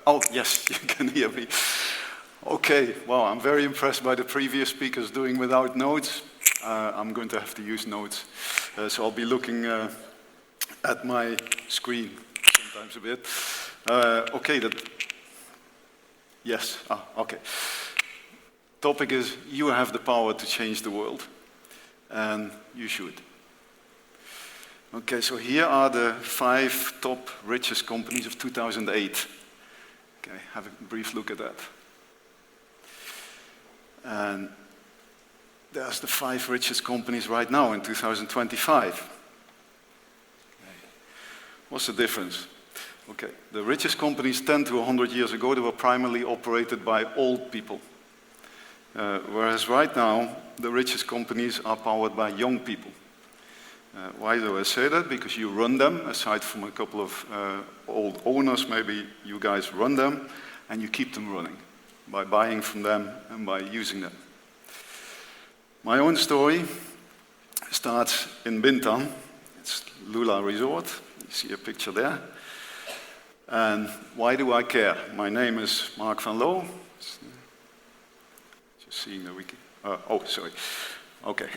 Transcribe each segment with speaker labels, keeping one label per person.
Speaker 1: Oh, yes, you can hear me. Okay, well, I'm very impressed by the previous speakers doing without notes. I'm going to have to use notes. So I'll be looking at my screen sometimes a bit. Okay, yes, okay. Topic is, you have the power to change the world, and you should. Okay, so here are the 5 top richest companies of 2008. Okay, have a brief look at that. And there's the 5 richest companies right now in 2025. Okay. What's the difference? Okay, the richest companies 10 to 100 years ago, they were primarily operated by old people. Whereas right now, the richest companies are powered by young people. Why do I say that? Because you run them, aside from a couple of old owners, maybe you guys run them, and you keep them running by buying from them and by using them. My own story starts in Bintan. It's Lula Resort. You see a picture there. And why do I care? My name is Marc van Loo. Just seeing the wiki. Oh, sorry. Okay.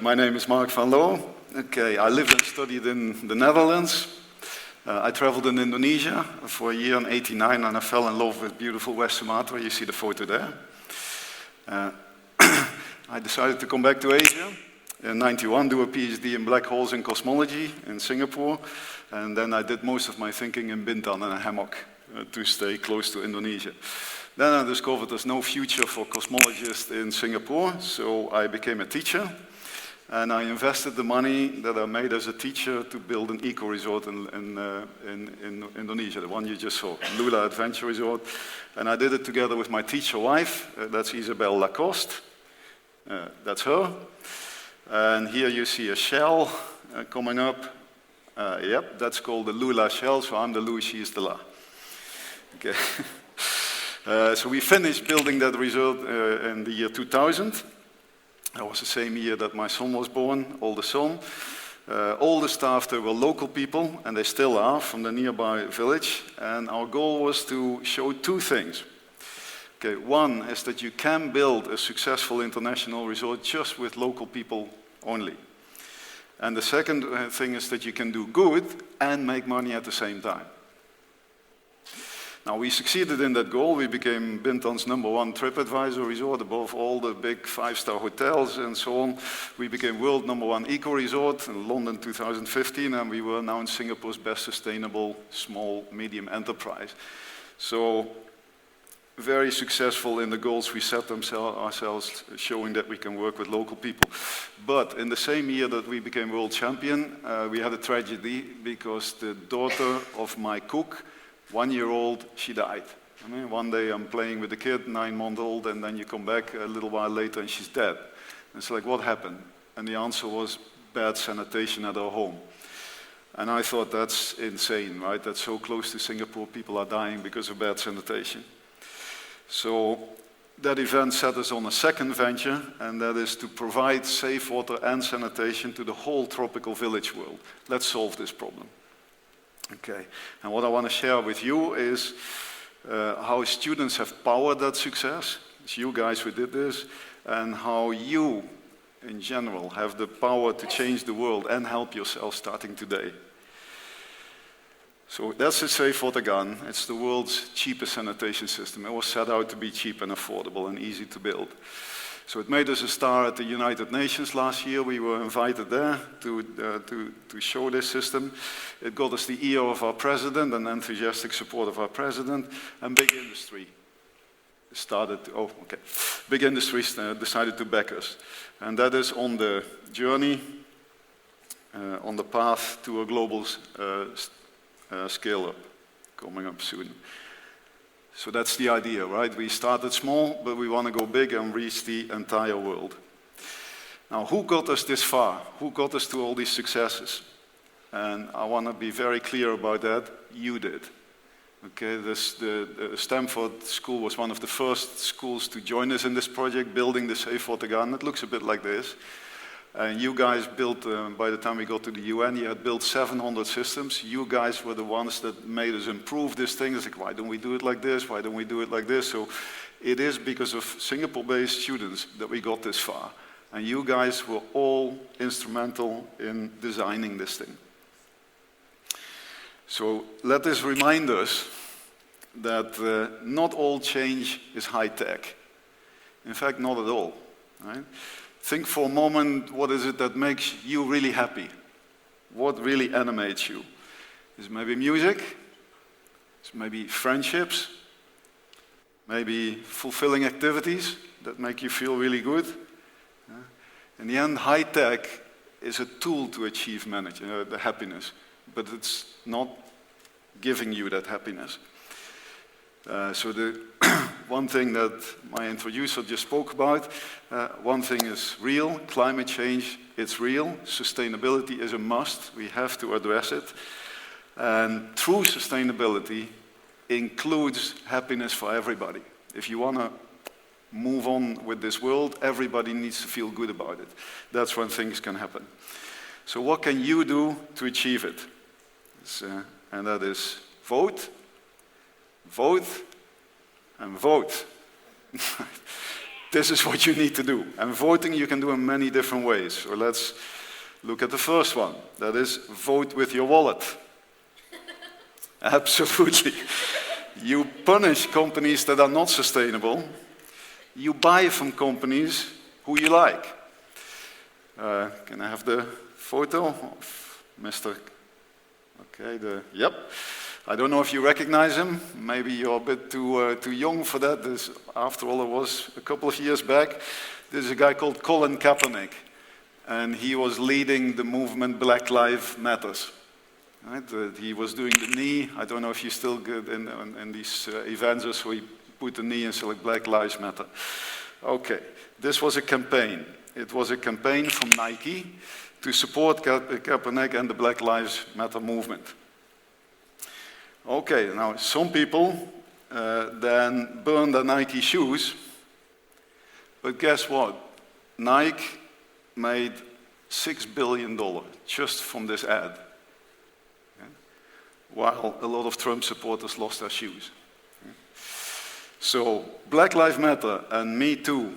Speaker 1: My name is Marc van Loo. Okay, I lived and studied in the Netherlands. I traveled in Indonesia for a year in '89, and I fell in love with beautiful West Sumatra. You see the photo there. I decided to come back to Asia in '91, do a PhD in black holes and cosmology in Singapore, and then I did most of my thinking in Bintan in a hammock to stay close to Indonesia. Then I discovered there's no future for cosmologists in Singapore, so I became a teacher. And I invested the money that I made as a teacher to build an eco-resort in Indonesia, the one you just saw, Lula Adventure Resort. And I did it together with my teacher wife, that's Isabel Lacoste. That's her. And here you see a shell coming up. Yep, that's called the Lula shell, so I'm the Lu, she's the La. Okay. So we finished building that resort in the year 2000. That was the same year that my son was born, oldest son. All the staff there were local people, and they still are, from the nearby village. And our goal was to show 2 things. Okay, one is that you can build a successful international resort just with local people only. And the second thing is that you can do good and make money at the same time. Now, we succeeded in that goal. We became Bintan's #1 TripAdvisor resort above all the big 5-star hotels and so on. We became world #1 eco-resort in London 2015, and we were now in Singapore's best sustainable small, medium enterprise. So, very successful in the goals we set ourselves, showing that we can work with local people. But in the same year that we became world champion, we had a tragedy because the daughter of my cook, 1-year-old, she died. I mean, one day I'm playing with the kid, 9-month-old, and then you come back a little while later and she's dead. And it's like, what happened? And the answer was bad sanitation at our home. And I thought, that's insane, right? That's so close to Singapore, people are dying because of bad sanitation. So that event set us on a second venture, and that is to provide safe water and sanitation to the whole tropical village world. Let's solve this problem. Okay, and what I want to share with you is how students have powered that success. It's you guys who did this, and how you, in general, have the power to change the world and help yourself starting today. So that's the Safe Water Gun. It's the world's cheapest sanitation system. It was set out to be cheap and affordable and easy to build. So it made us a star at the United Nations last year. We were invited there to show this system. It got us the ear of our president and enthusiastic support of our president, and big industry started to, big industry decided to back us. And that is on the journey, on the path to a global scale-up, coming up soon. So that's the idea, right? We started small, but we want to go big and reach the entire world. Now, who got us this far? Who got us to all these successes? And I want to be very clear about that. You did. Okay, the Stanford School was one of the first schools to join us in this project, building the Safe Water Garden. It looks a bit like this. And you guys built, by the time we got to the UN, you had built 700 systems. You guys were the ones that made us improve this thing. It's like, why don't we do it like this? Why don't we do it like this? So it is because of Singapore-based students that we got this far. And you guys were all instrumental in designing this thing. So let this remind us that not all change is high-tech. In fact, not at all. Right? Think for a moment, what is it that makes you really happy? What really animates you? Is it maybe music? Is it maybe friendships? Maybe fulfilling activities that make you feel really good? In the end, high-tech is a tool to achieve the happiness, but it's not giving you that happiness. So the one thing that my introducer just spoke about, one thing is real, climate change, it's real. Sustainability is a must, we have to address it. And true sustainability includes happiness for everybody. If you want to move on with this world, everybody needs to feel good about it. That's when things can happen. So what can you do to achieve it? And that is vote, vote, and vote. This is what you need to do. And voting you can do in many different ways. So let's look at the first one. That is, vote with your wallet. Absolutely. You punish companies that are not sustainable. You buy from companies who you like. Can I have the photo of Mr. Okay, yep. I don't know if you recognize him. Maybe you're a bit too young for that. After all, it was a couple of years back. There's a guy called Colin Kaepernick, and he was leading the movement Black Lives Matters. Right? He was doing the knee. I don't know if you still get in these events, so he put the knee and said, like, Black Lives Matter. Okay, this was a campaign. It was a campaign from Nike to support Kaepernick and the Black Lives Matter movement. Okay, now some people then burn their Nike shoes, but guess what? Nike made $6 billion just from this ad, okay? While a lot of Trump supporters lost their shoes. Okay? So Black Lives Matter and Me Too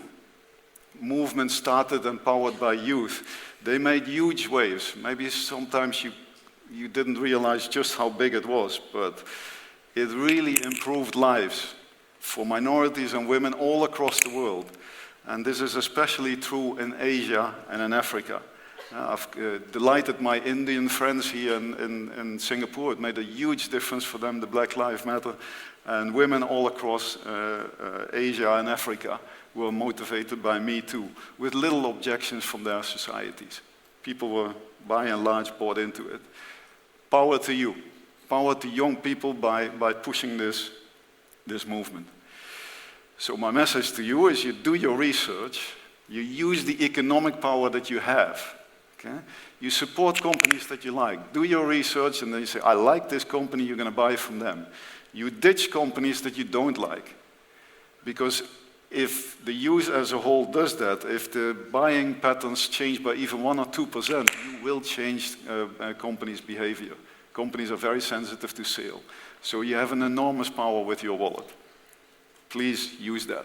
Speaker 1: movement started and powered by youth. They made huge waves. Maybe sometimes you didn't realize just how big it was, but it really improved lives for minorities and women all across the world. And this is especially true in Asia and in Africa. I've delighted my Indian friends here in Singapore. It made a huge difference for them, the Black Lives Matter. And women all across Asia and Africa were motivated by Me Too, with little objections from their societies. People were, by and large, bought into it. Power to you. Power to young people by pushing this movement. So my message to you is you do your research, you use the economic power that you have. Okay? You support companies that you like. Do your research and then you say, I like this company, you're going to buy from them. You ditch companies that you don't like. Because if the youth as a whole does that, if the buying patterns change by even 1 or 2%, you will change companies' behavior. Companies are very sensitive to sale. So you have an enormous power with your wallet. Please use that.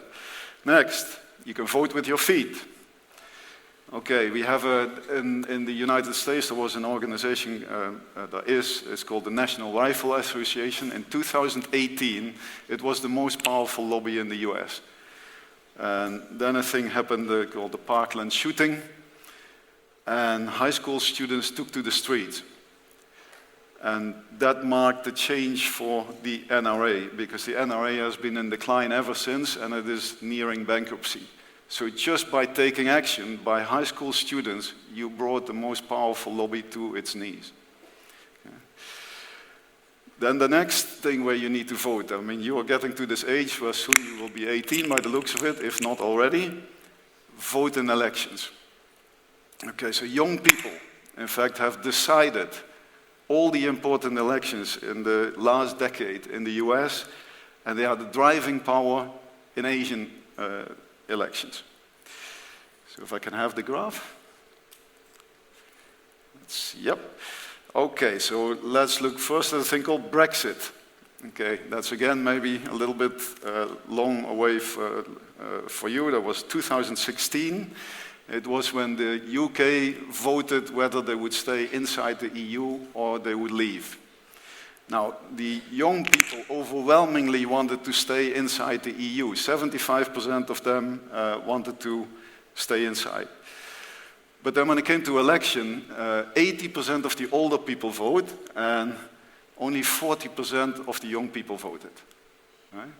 Speaker 1: Next, you can vote with your feet. Okay, we have in the United States, there was an organization, it's called the National Rifle Association. In 2018, it was the most powerful lobby in the US. And then a thing happened called the Parkland shooting, and high school students took to the streets. And that marked the change for the NRA, because the NRA has been in decline ever since, and it is nearing bankruptcy. So just by taking action by high school students, you brought the most powerful lobby to its knees. Okay. Then the next thing where you need to vote, I mean, you are getting to this age where soon you will be 18 by the looks of it, if not already. Vote in elections. Okay, so young people, in fact, have decided all the important elections in the last decade in the US, and they are the driving power in Asian elections. So if I can have the graph. Yep. Okay, so let's look first at a thing called Brexit. Okay, that's again maybe a little bit long away for you. That was 2016. It was when the UK voted whether they would stay inside the EU or they would leave. Now, the young people overwhelmingly wanted to stay inside the EU. 75% of them wanted to stay inside. But then when it came to election, 80% of the older people voted, and only 40% of the young people voted. Right?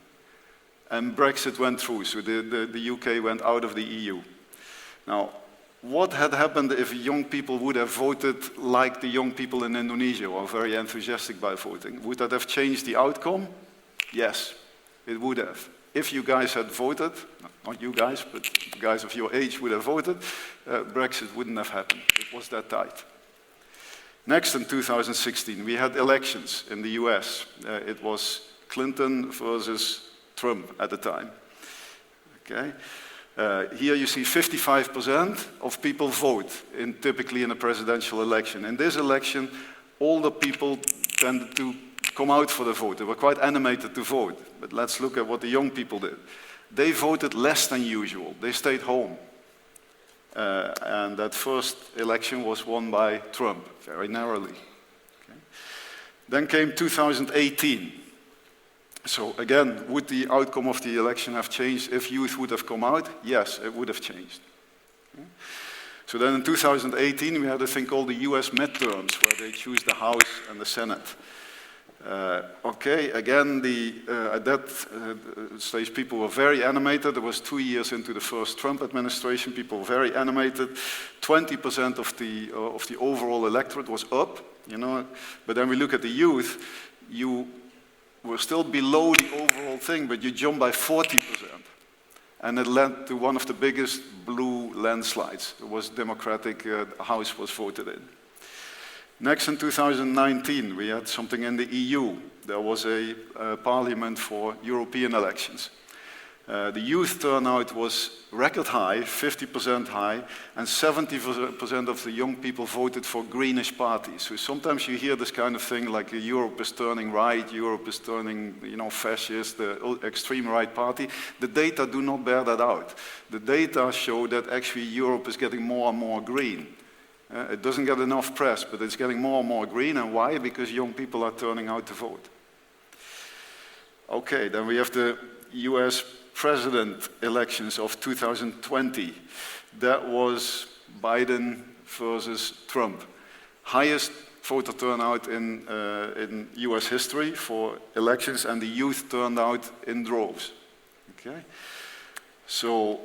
Speaker 1: And Brexit went through, so the UK went out of the EU. Now, what had happened if young people would have voted like the young people in Indonesia, who are very enthusiastic by voting? Would that have changed the outcome? Yes, it would have. If you guys had voted, not you guys, but the guys of your age would have voted, Brexit wouldn't have happened. It was that tight. Next, in 2016, we had elections in the US. It was Clinton versus Trump at the time. Okay. Here you see 55% of people vote typically in a presidential election. In this election, older people tended to come out for the vote. They were quite animated to vote. But let's look at what the young people did. They voted less than usual. They stayed home. And that first election was won by Trump, very narrowly. Okay. Then came 2018. So again, would the outcome of the election have changed if youth would have come out? Yes, it would have changed. Okay. So then in 2018, we had a thing called the US midterms, where they choose the House and the Senate. Okay, again, at that stage, people were very animated. It was 2 years into the first Trump administration. People were very animated. 20% of the overall electorate was up, you know. But then we look at the youth. You were still below the overall thing, but you jumped by 40%. And it led to one of the biggest blue landslides. It was Democratic House was voted in. Next, in 2019, we had something in the EU. There was a parliament for European elections. The youth turnout was record high, 50% high, and 70% of the young people voted for greenish parties. So sometimes you hear this kind of thing like Europe is turning right, Europe is turning, you know, fascist, the extreme right party. The data do not bear that out. The data show that actually Europe is getting more and more green. It doesn't get enough press, but it's getting more and more green. And why? Because young people are turning out to vote. Okay, then we have the US president elections of 2020. That was Biden versus Trump. Highest voter turnout in US history for elections, and the youth turned out in droves. Okay? So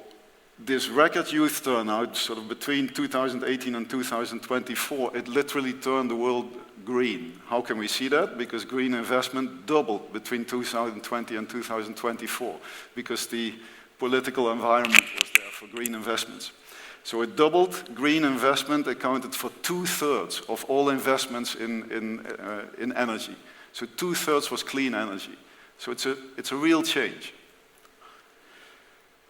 Speaker 1: this record youth turnout, sort of between 2018 and 2024, it literally turned the world green. How can we see that? Because green investment doubled between 2020 and 2024, because the political environment was there for green investments. So it doubled. Green investment accounted for 2/3 of all investments in energy. So 2/3 was clean energy. So it's a real change.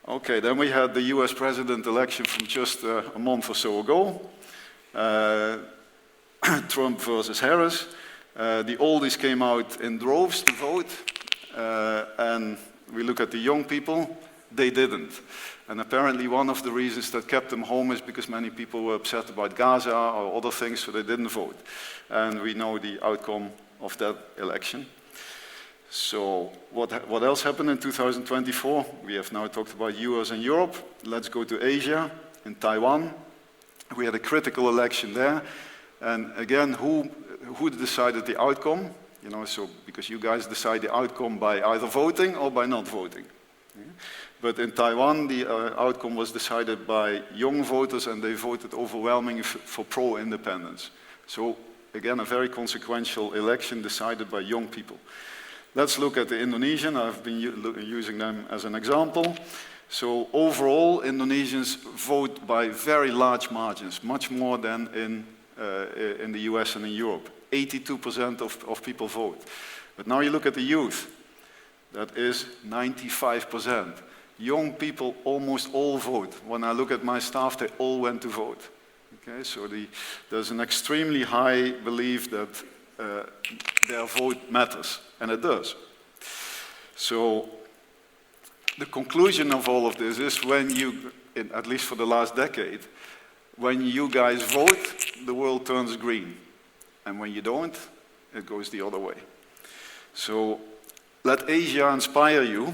Speaker 1: Okay, then we had the US president election from just a month or so ago. Trump versus Harris. The oldies came out in droves to vote. And we look at the young people, they didn't. And apparently one of the reasons that kept them home is because many people were upset about Gaza or other things, so they didn't vote. And we know the outcome of that election. So what else happened in 2024? We have now talked about US and Europe. Let's go to Asia, in Taiwan. We had a critical election there. And again, who decided the outcome? You know, so because you guys decide the outcome by either voting or by not voting. Yeah. But in Taiwan, the outcome was decided by young voters, and they voted overwhelmingly for pro-independence. So again, a very consequential election decided by young people. Let's look at the Indonesian. I've been using them as an example. So overall, Indonesians vote by very large margins, much more than in the US and in Europe. 82% of people vote. But now you look at the youth. That is 95%. Young people almost all vote. When I look at my staff, they all went to vote. Okay, so there's an extremely high belief that their vote matters, and it does. So the conclusion of all of this is when you, at least for the last decade, when you guys vote, the world turns green. And when you don't, it goes the other way. So let Asia inspire you.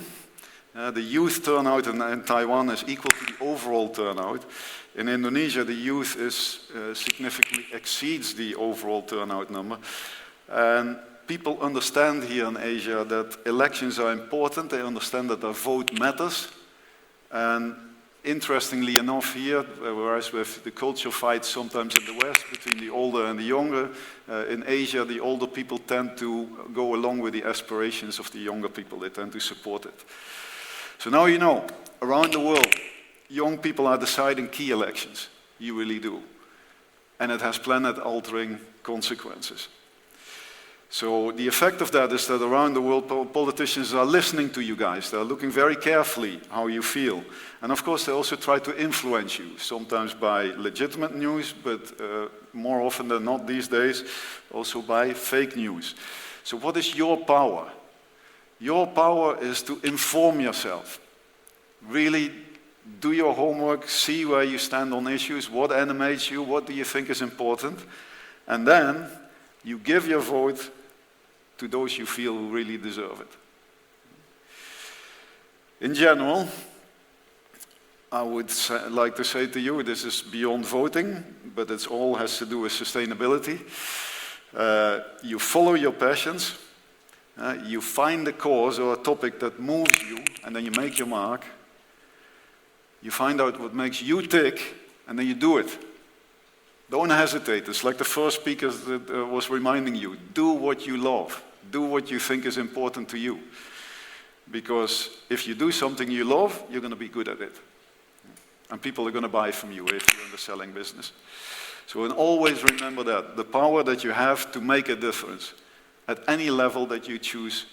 Speaker 1: The youth turnout in Taiwan is equal to the overall turnout. In Indonesia, the youth is significantly exceeds the overall turnout number. And people understand here in Asia that elections are important. They understand that their vote matters. And interestingly enough here, whereas with the culture fights sometimes in the West between the older and the younger, in Asia the older people tend to go along with the aspirations of the younger people. They tend to support it. So now you know, around the world, young people are deciding key elections. You really do. And it has planet-altering consequences. So the effect of that is that around the world, politicians are listening to you guys. They're looking very carefully how you feel. And of course, they also try to influence you, sometimes by legitimate news, but more often than not these days, also by fake news. So what is your power? Your power is to inform yourself. Really do your homework, see where you stand on issues, what animates you, what do you think is important, and then you give your vote to those you feel who really deserve it. In general, I would like to say to you, this is beyond voting, but it all has to do with sustainability. You follow your passions, you find a cause or a topic that moves you, and then you make your mark. You find out what makes you tick, and then you do it. Don't hesitate. It's like the first speaker that was reminding you. Do what you love. Do what you think is important to you. Because if you do something you love, you're going to be good at it. And people are going to buy from you if you're in the selling business. So and always remember that. The power that you have to make a difference at any level that you choose.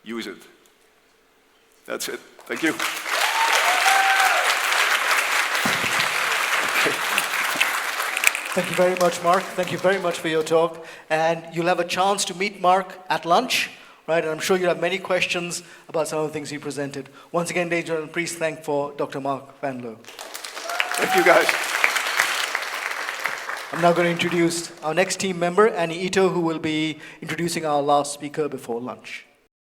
Speaker 1: Use it. That's it. Thank you.
Speaker 2: Thank you very much, Marc. Thank you very much for your talk. And you'll have a chance to meet Marc at lunch, right? And I'm sure you'll have many questions about some of the things he presented. Once again, ladies and gentlemen, please thank for Dr. Marc van Loo.
Speaker 1: Thank you, guys.
Speaker 2: I'm now going to introduce our next team member, Annie Ito, who will be introducing our last speaker before lunch.